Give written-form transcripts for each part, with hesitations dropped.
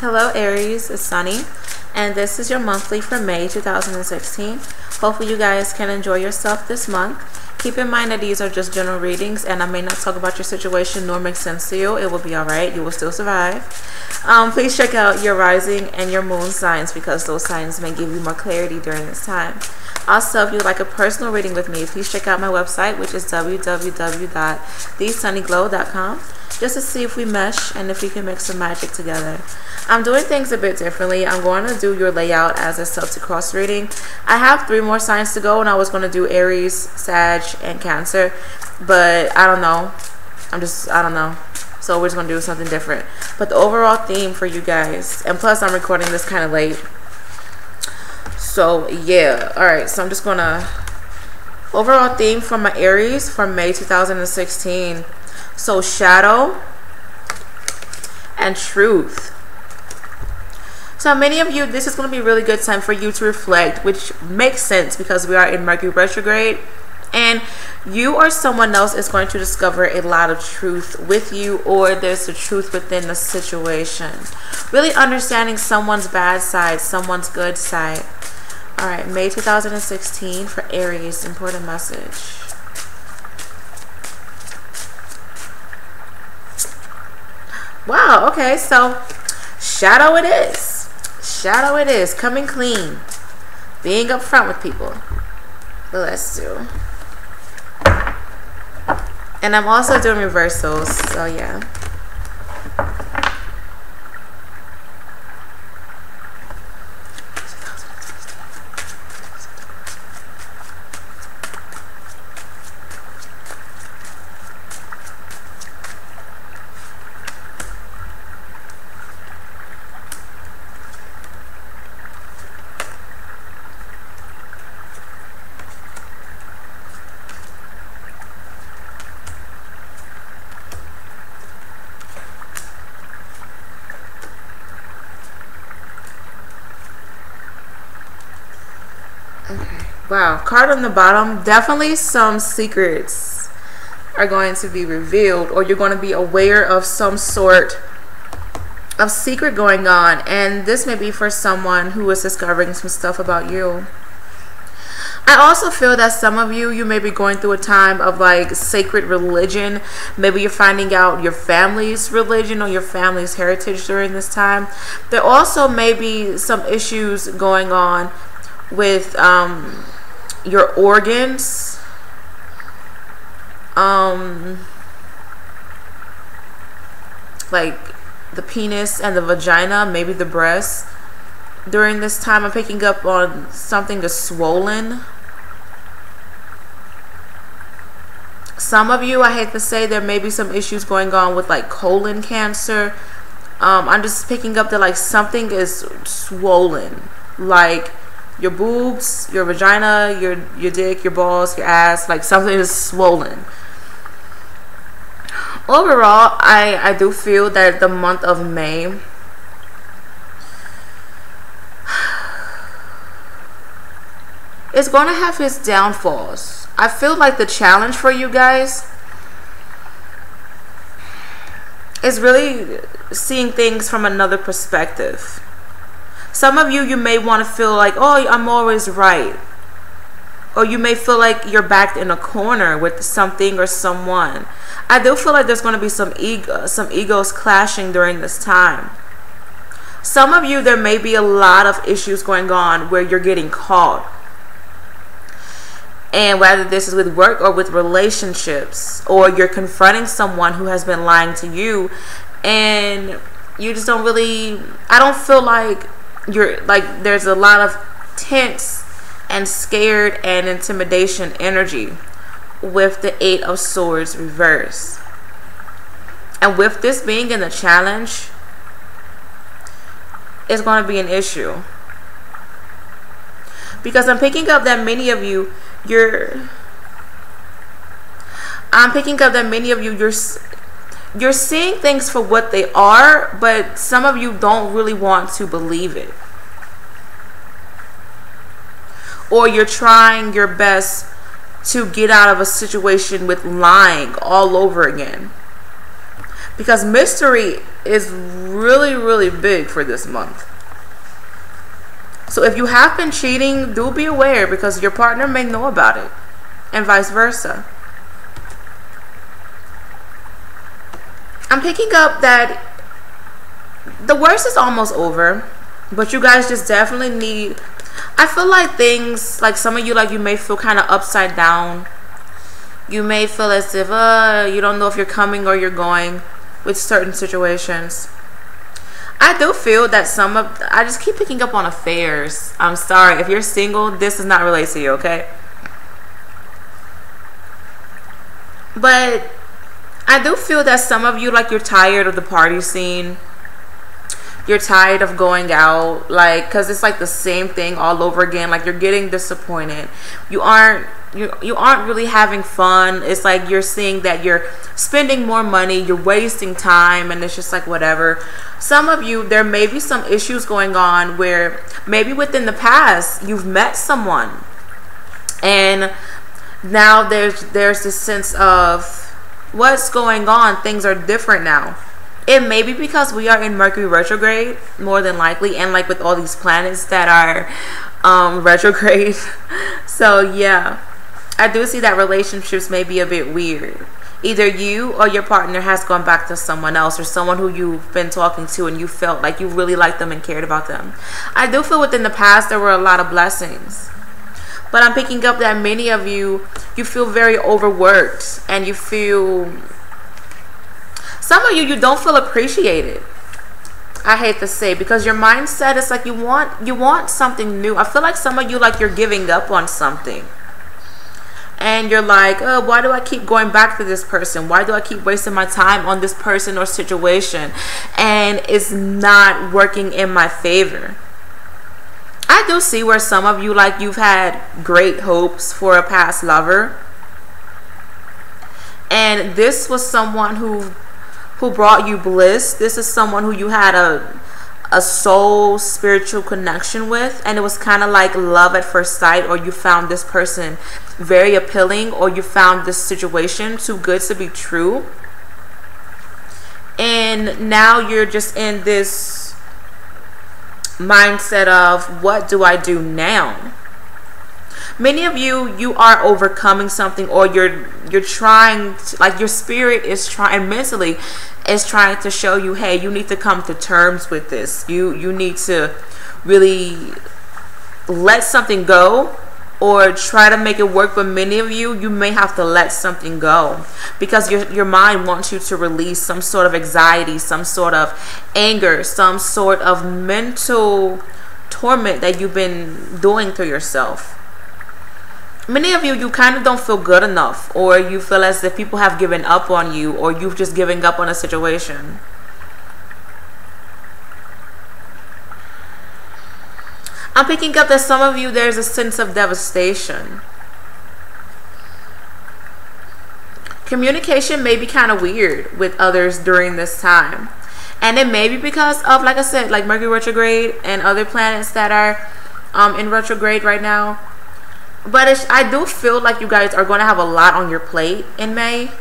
Hello Aries, it's Sunny, and this is your monthly for May 2016. Hopefully you guys can enjoy yourself this month. Keep in mind that these are just general readings, and I may not talk about your situation nor make sense to you. It will be alright. You will still survive. Please check out your rising and your moon signs, because those signs may give you more clarity during this time. Also, if you'd like a personal reading with me, please check out my website, which is www.thesunnyglow.com, just to see if we mesh and if we can make some magic together. I'm doing things a bit differently. I'm going to do your layout as a sub to cross reading. I have 3 more signs to go, and I was going to do Aries, Sag, and Cancer, but I don't know. I don't know. So we're just going to do something different. But the overall theme for you guys, and plus I'm recording this kind of late. So yeah, alright, so I'm just going to, overall theme for my Aries for May 2016. So shadow and truth. So many of you, this is going to be a really good time for you to reflect, which makes sense because we are in Mercury retrograde, and you or someone else is going to discover a lot of truth with you, or there's the truth within the situation. Really understanding someone's bad side, someone's good side. All right, May 2016 for Aries, important message. Wow, okay, so shadow it is. Shadow it is. Coming clean. Being upfront with people. But let's do. And I'm also doing reversals, so yeah. Okay. Wow, card on the bottom, definitely some secrets are going to be revealed, or you're going to be aware of some sort of secret going on, and this may be for someone who is discovering some stuff about you. I also feel that some of you may be going through a time of like sacred religion. Maybe you're finding out your family's religion or your family's heritage during this time. There also may be some issues going on with your organs, like the penis and the vagina, maybe the breast. During this time, I'm picking up on something that's swollen. Some of you, I hate to say, there may be some issues going on with like colon cancer. I'm just picking up that like something is swollen, like your boobs, your vagina, your dick, your balls, your ass, like something is swollen. Overall, I do feel that the month of May is going to have its downfalls. I feel like the challenge for you guys is really seeing things from another perspective. Some of you may want to feel like, oh, I'm always right. Or you may feel like you're backed in a corner with something or someone. I do feel like there's going to be some egos clashing during this time. Some of you, there may be a lot of issues going on where you're getting caught. And whether this is with work or with relationships, or you're confronting someone who has been lying to you, and you just don't really, I don't feel like you're like, there's a lot of tense and scared and intimidation energy with the 8 of Swords reverse. And with this being in the challenge, it's going to be an issue, because I'm picking up that many of you, you're seeing things for what they are, but some of you don't really want to believe it. Or you're trying your best to get out of a situation with lying all over again. because mystery is really, really big for this month. So if you have been cheating, do be aware, because your partner may know about it, and vice versa. I'm picking up that the worst is almost over, but you guys just definitely need, I feel like things, like some of you, like you may feel kind of upside down. You may feel as if you don't know if you're coming or you're going with certain situations. I do feel that I just keep picking up on affairs. I'm sorry. If you're single, this does not relate to you, okay? But I do feel that some of you, like, you're tired of the party scene. You're tired of going out, like, because it's like the same thing all over again. Like, you're getting disappointed. You aren't really having fun. It's like you're seeing that you're spending more money, you're wasting time, and it's just like whatever. Some of you, there may be some issues going on where maybe within the past you've met someone, and now there's this sense of what's going on. Things are different now. It may be because we are in Mercury retrograde, more than likely, and like with all these planets that are retrograde. So yeah, I do see that relationships may be a bit weird. Either you or your partner has gone back to someone else, or someone who you've been talking to and you felt like you really liked them and cared about them. I do feel within the past there were a lot of blessings. But I'm picking up that many of you feel very overworked, and you feel, some of you don't feel appreciated. I hate to say, because your mindset is like you want something new. I feel like some of you, like, you're giving up on something. And you're like, oh, why do I keep going back to this person? Why do I keep wasting my time on this person or situation? And it's not working in my favor. I do see where some of you, like, you've had great hopes for a past lover. And this was someone who brought you bliss. This is someone who you had a soul spiritual connection with, and it was kind of like love at first sight, or you found this person very appealing, or you found this situation too good to be true, and now you're just in this mindset of, what do I do now? Many of you are overcoming something, or you're trying to, like, your spirit is trying, mentally is trying to show you, hey, you need to come to terms with this. You need to really let something go, or try to make it work. But many of you may have to let something go, because your mind wants you to release some sort of anxiety, some sort of anger, some sort of mental torment that you've been doing to yourself. Many of you kind of don't feel good enough, or you feel as if people have given up on you, or you've just given up on a situation. I'm picking up that some of you, there's a sense of devastation. Communication may be kind of weird with others during this time. And it may be because of, like I said, like Mercury retrograde and other planets that are in retrograde right now. But I do feel like you guys are going to have a lot on your plate in May.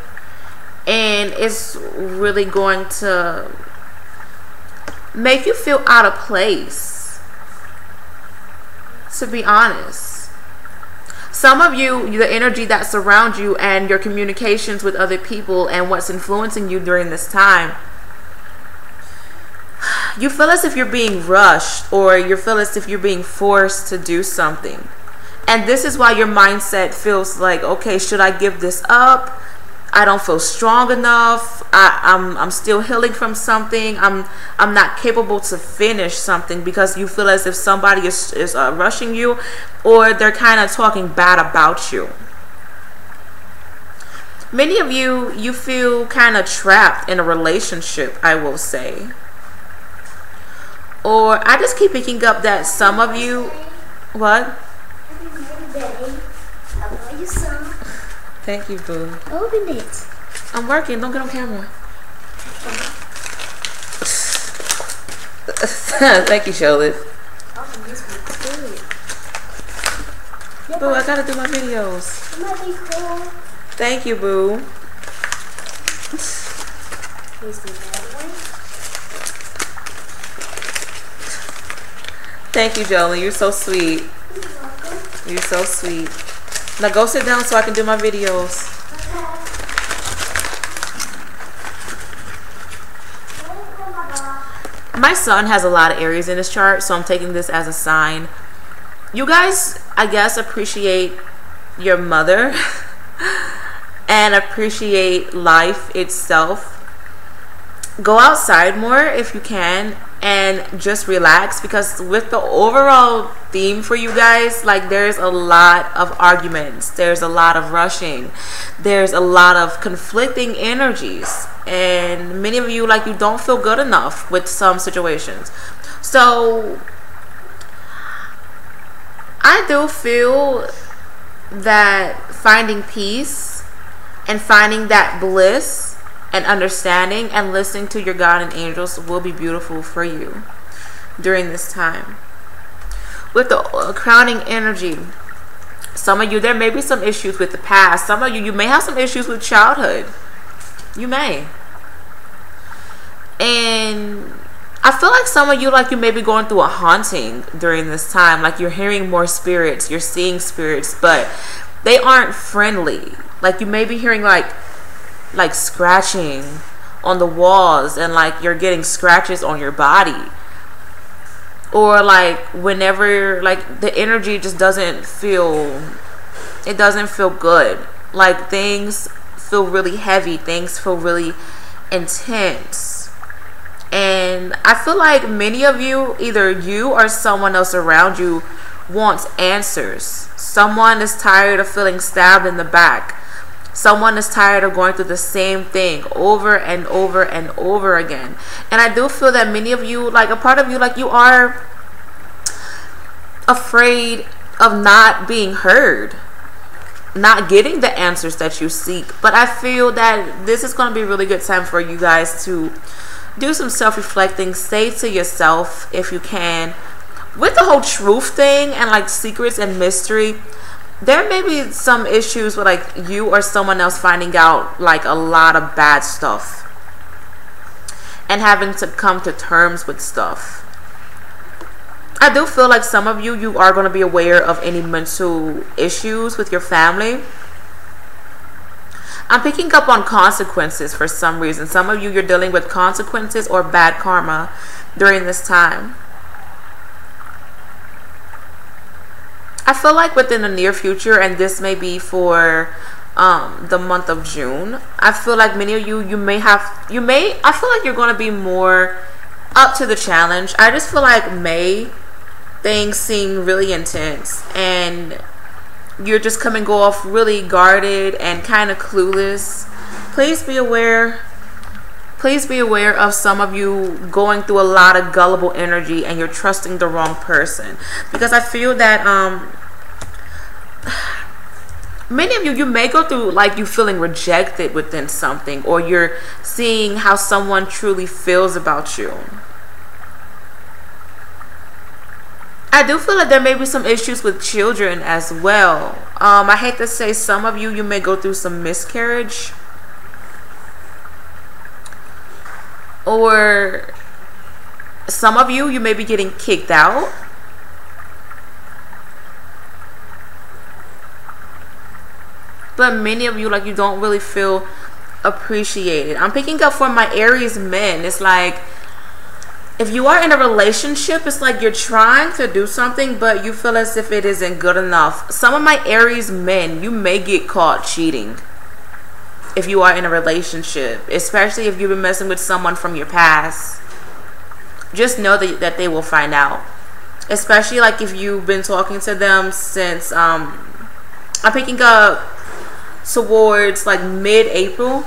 And it's really going to make you feel out of place, to be honest. Some of you, the energy that surrounds you and your communications with other people and what's influencing you during this time, you feel as if you're being rushed, or you feel as if you're being forced to do something. And this is why your mindset feels like, okay, should I give this up? I don't feel strong enough. I'm still healing from something. I'm not capable to finish something, because you feel as if somebody is rushing you, or they're kind of talking bad about you. Many of you feel kind of trapped in a relationship, I will say. Or I just keep picking up that some of you, what? Thank you, boo. Open it. I'm working. Don't get on camera. Thank you, Charlotte. Oh, this one's good. Boo, I gotta do my videos. It might be cool. Thank you, boo. Here's the red one. Thank you, Jolene. You're so sweet. You're welcome. You're so sweet. Now go sit down so I can do my videos. My son has a lot of Aries in his chart, so I'm taking this as a sign. You guys, I guess, appreciate your mother and appreciate life itself. Go outside more if you can and just relax, because with the overall theme for you guys, like, there's a lot of arguments, there's a lot of rushing, there's a lot of conflicting energies, and many of you, like, you don't feel good enough with some situations. So I do feel that finding peace and finding that bliss and understanding and listening to your God and angels will be beautiful for you during this time. With the crowning energy, some of you, there may be some issues with the past. Some of you, you may have some issues with childhood. You may. And I feel like some of you, like, you may be going through a haunting during this time. Like, you're hearing more spirits, you're seeing spirits, but they aren't friendly. Like, you may be hearing like scratching on the walls, and like you're getting scratches on your body, or like whenever, like, the energy just doesn't feel good. Like, things feel really heavy, things feel really intense, and I feel like many of you, either you or someone else around you, wants answers. Someone is tired of feeling stabbed in the back. Someone is tired of going through the same thing over and over and over again. And I do feel that many of you, like, a part of you, like, you are afraid of not being heard, not getting the answers that you seek. But I feel that this is going to be a really good time for you guys to do some self-reflecting. Say to yourself, if you can, with the whole truth thing and like secrets and mystery, there may be some issues with like you or someone else finding out like a lot of bad stuff and having to come to terms with stuff. I do feel like some of you, you are going to be aware of any mental issues with your family. I'm picking up on consequences for some reason. Some of you, you're dealing with consequences or bad karma during this time. I feel like within the near future, and this may be for the month of June, I feel like many of you, I feel like you're going to be more up to the challenge. I just feel like May, things seem really intense and you're just coming off really guarded and kind of clueless. Please be aware of some of you going through a lot of gullible energy and you're trusting the wrong person, because I feel that many of you, you may go through like you feeling rejected within something, or you're seeing how someone truly feels about you. I do feel like there may be some issues with children as well. I hate to say, some of you, you may go through some miscarriage, or some of you, you may be getting kicked out. But many of you, like, you don't really feel appreciated. I'm picking up for my Aries men. It's like, if you are in a relationship, it's like you're trying to do something, but you feel as if it isn't good enough. Some of my Aries men, you may get caught cheating if you are in a relationship, especially if you've been messing with someone from your past. Just know that they will find out, especially like if you've been talking to them since I'm picking up towards like late April.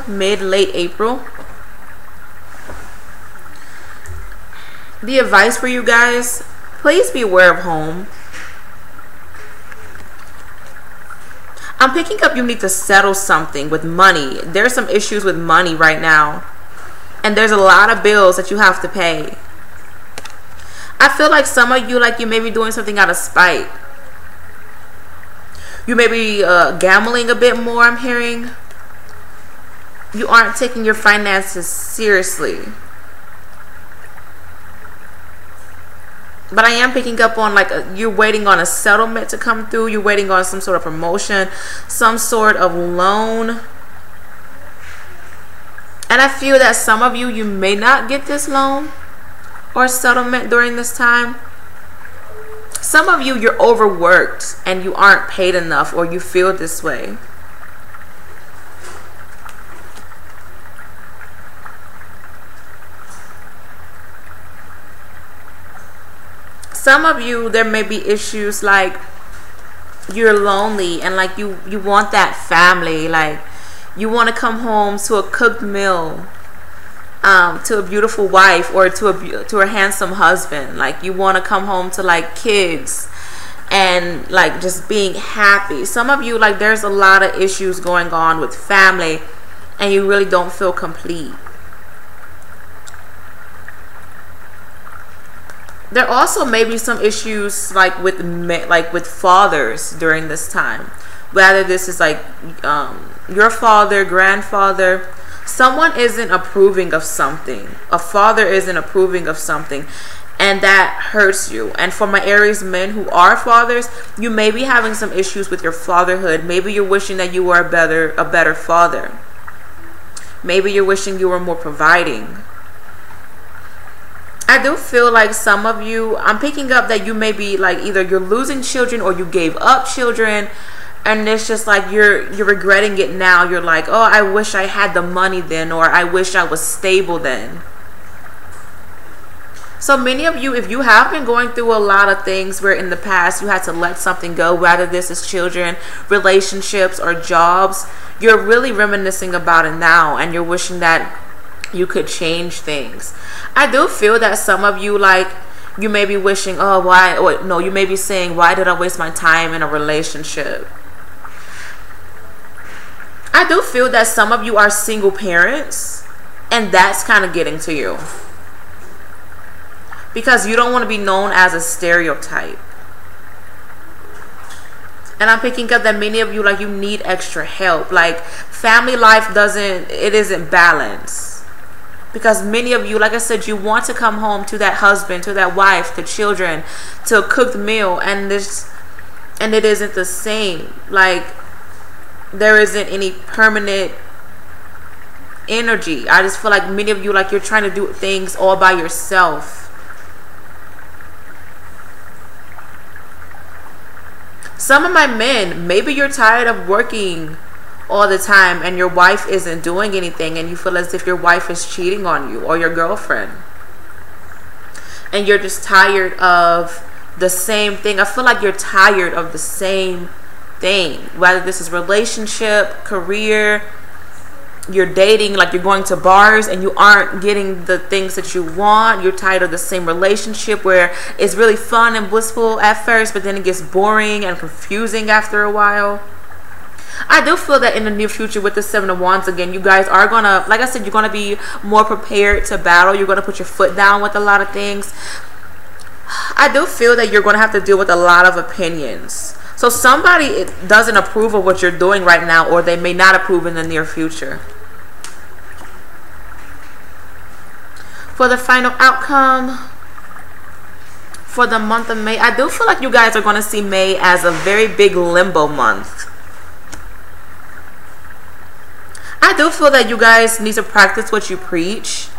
The advice for you guys, please be aware of home. I'm picking up you need to settle something with money. There's some issues with money right now, and there's a lot of bills that you have to pay. I feel like some of you, like, you may be doing something out of spite. You may be gambling a bit more, I'm hearing. you aren't taking your finances seriously. But I am picking up on like you're waiting on a settlement to come through. You're waiting on some sort of promotion, some sort of loan. And I feel that some of you, you may not get this loan or settlement during this time. Some of you, you're overworked and you aren't paid enough, or you feel this way. Some of you, there may be issues like you're lonely and like you want that family, like you want to come home to a cooked meal, to a beautiful wife, or to a handsome husband. Like you want to come home to like kids and like just being happy. Some of you, like there's a lot of issues going on with family and you really don't feel complete. There also may be some issues like with fathers during this time. Whether this is like your father, grandfather, someone isn't approving of something. A father isn't approving of something, and that hurts you. And for my Aries men who are fathers, you may be having some issues with your fatherhood. Maybe you're wishing that you were a better father. Maybe you're wishing you were more providing. I do feel like some of you, I'm picking up that you may be like either you're losing children or you gave up children, and it's just like you're regretting it now. You're like, oh, I wish I had the money then, or I wish I was stable then. So many of you, if you have been going through a lot of things where in the past you had to let something go, whether this is children, relationships, or jobs, you're really reminiscing about it now, and you're wishing that you could change things. I do feel that some of you, like, you may be wishing, oh, why, or no, you may be saying, why did I waste my time in a relationship? I do feel that some of you are single parents, and that's kind of getting to you. Because you don't want to be known as a stereotype. And I'm picking up that many of you, like, you need extra help. Like, family life isn't balanced. Because many of you, like I said, you want to come home to that husband, to that wife, to children, to a cooked meal, and it isn't the same. Like, there isn't any permanent energy. I just feel like many of you, like, you're trying to do things all by yourself. Some of my men, maybe you're tired of working all the time and your wife isn't doing anything, and you feel as if your wife is cheating on you, or your girlfriend, and you're just tired of the same thing. I feel like you're tired of the same thing, whether this is relationship, career, you're dating, like you're going to bars and you aren't getting the things that you want. You're tired of the same relationship where it's really fun and blissful at first, but then it gets boring and confusing after a while. I do feel that in the near future with the Seven of Wands, again, you guys are going to, like I said, you're going to be more prepared to battle. You're going to put your foot down with a lot of things. I do feel that you're going to have to deal with a lot of opinions. So somebody doesn't approve of what you're doing right now, or they may not approve in the near future. For the final outcome for the month of May, I do feel like you guys are going to see May as a very big limbo month. I do feel that you guys need to practice what you preach.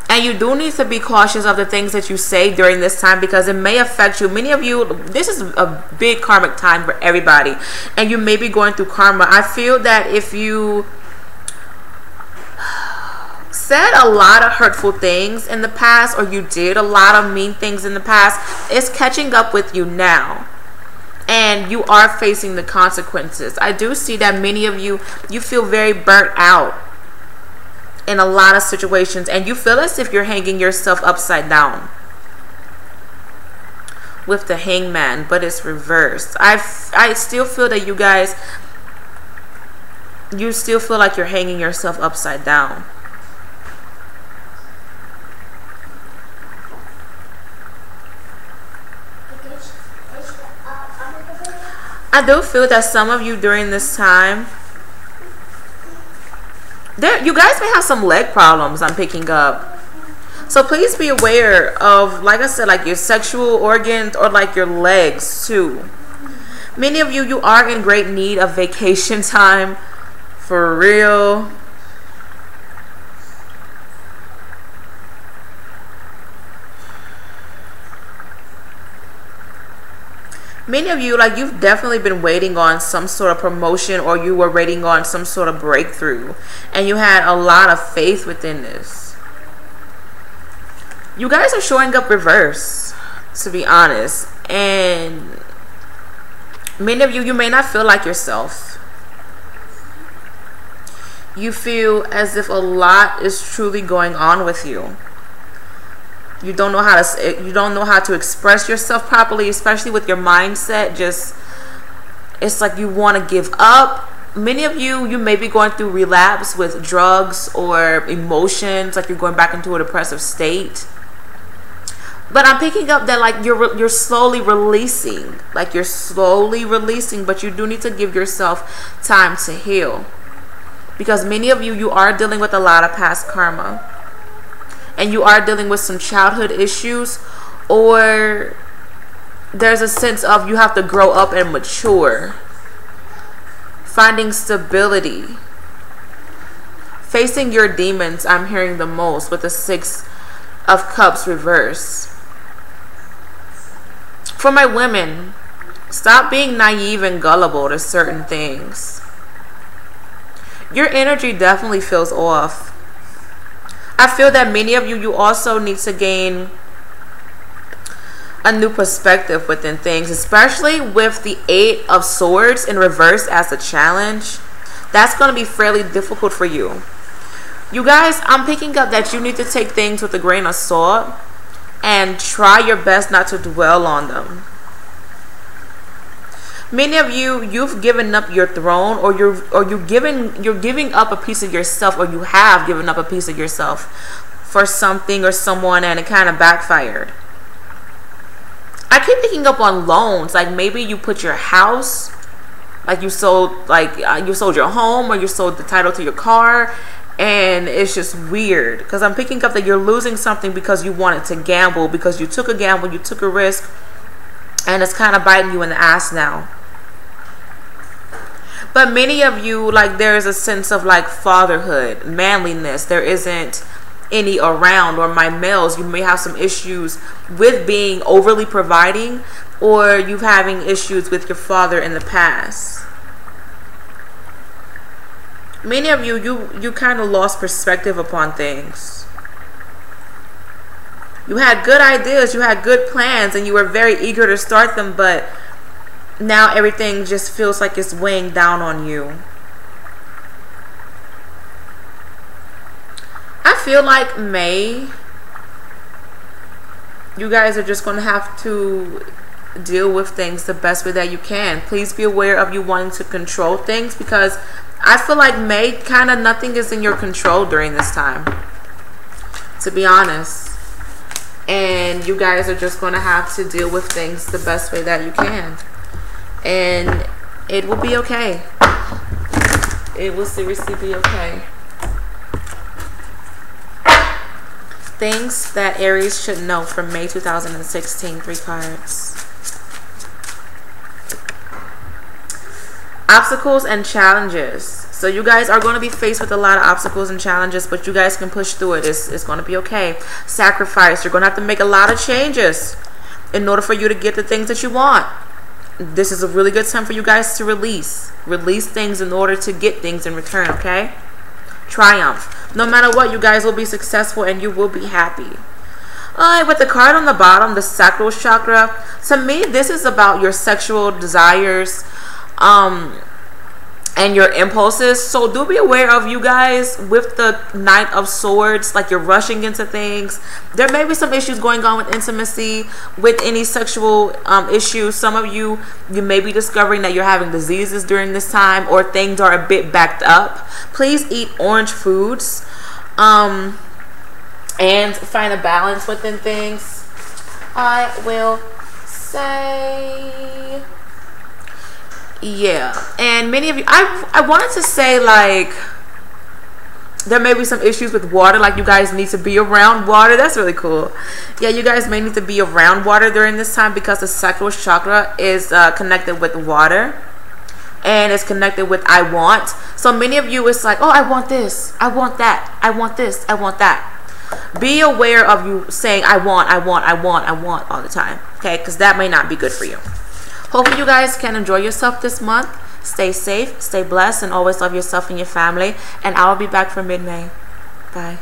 And you do need to be cautious of the things that you say during this time, because it may affect you. Many of you, this is a big karmic time for everybody, and you may be going through karma. I feel that if you said a lot of hurtful things in the past, or you did a lot of mean things in the past, it's catching up with you now. And you are facing the consequences. I do see that many of you, you feel very burnt out in a lot of situations, and you feel as if you're hanging yourself upside down with the Hangman, but it's reversed. I still feel that you guys, you still feel like you're hanging yourself upside down. I do feel that some of you during this time, You guys may have some leg problems I'm picking up. So please be aware of, like I said, like your sexual organs or like your legs too. Many of you are in great need of vacation time. For real. Many of you, like, you've definitely been waiting on some sort of promotion, or you were waiting on some sort of breakthrough, and you had a lot of faith within this. You guys are showing up reverse, to be honest, and many of you may not feel like yourself. You feel as if a lot is truly going on with you. You don't know how to express yourself properly, especially with your mindset. Just, it's like you want to give up. Many of you may be going through relapse with drugs or emotions, like you're going back into a depressive state. But I'm picking up that like you're slowly releasing, but you do need to give yourself time to heal, because many of you are dealing with a lot of past karma. And you are dealing with some childhood issues, or there's a sense of you have to grow up and mature. Finding stability. Facing your demons, I'm hearing the most with the 6 of Cups reverse. For my women, stop being naive and gullible to certain things. Your energy definitely feels off. I feel that many of you also need to gain a new perspective within things, especially with the 8 of Swords in reverse as a challenge. That's going to be fairly difficult for you. You guys, I'm picking up that you need to take things with a grain of salt and try your best not to dwell on them. Many of you've given up your throne, or you're giving up a piece of yourself, or you have given up a piece of yourself for something or someone, and it kind of backfired. I keep picking up on loans, like maybe you put your house, like you sold your home, or you sold the title to your car, and it's just weird because I'm picking up that you're losing something because you wanted to gamble, because you took a gamble, you took a risk, and it's kind of biting you in the ass now. But many of you, like, there is a sense of like fatherhood, manliness. There isn't any around, or my males, you may have some issues with being overly providing, or you having issues with your father in the past. Many of you kind of lost perspective upon things. You had good ideas, you had good plans, and you were very eager to start them, but now everything just feels like it's weighing down on you. I feel like May, you guys are just going to have to deal with things the best way that you can. Please be aware of you wanting to control things, because I feel like May, kind of nothing is in your control during this time, to be honest. And you guys are just going to have to deal with things the best way that you can. And it will be okay. It will seriously be okay. Things that Aries should know from May 2016. 3 cards. Obstacles and challenges. So you guys are going to be faced with a lot of obstacles and challenges, but you guys can push through it. It's going to be okay. Sacrifice. You're going to have to make a lot of changes in order for you to get the things that you want. This is a really good time for you guys to release things in order to get things in return, okay? Triumph. No matter what, you guys will be successful and you will be happy. Alright, with the card on the bottom, the sacral chakra, to me, this is about your sexual desires, and your impulses. So do be aware of, you guys, with the Knight of Swords, like you're rushing into things. There may be some issues going on with intimacy, with any sexual issues. Some of you may be discovering that you're having diseases during this time, or things are a bit backed up. Please eat orange foods and find a balance within things. I will say, yeah. And many of you, I wanted to say, like, there may be some issues with water, like you guys need to be around water. That's really cool. Yeah, you guys may need to be around water during this time because the sacral chakra is connected with water, and it's connected with I want. So many of you, it's like, oh, I want this, I want that, I want this, I want that. Be aware of you saying I want all the time, okay? Because that may not be good for you. Hopefully you guys can enjoy yourself this month. Stay safe, stay blessed, and always love yourself and your family. And I will be back for mid-May. Bye.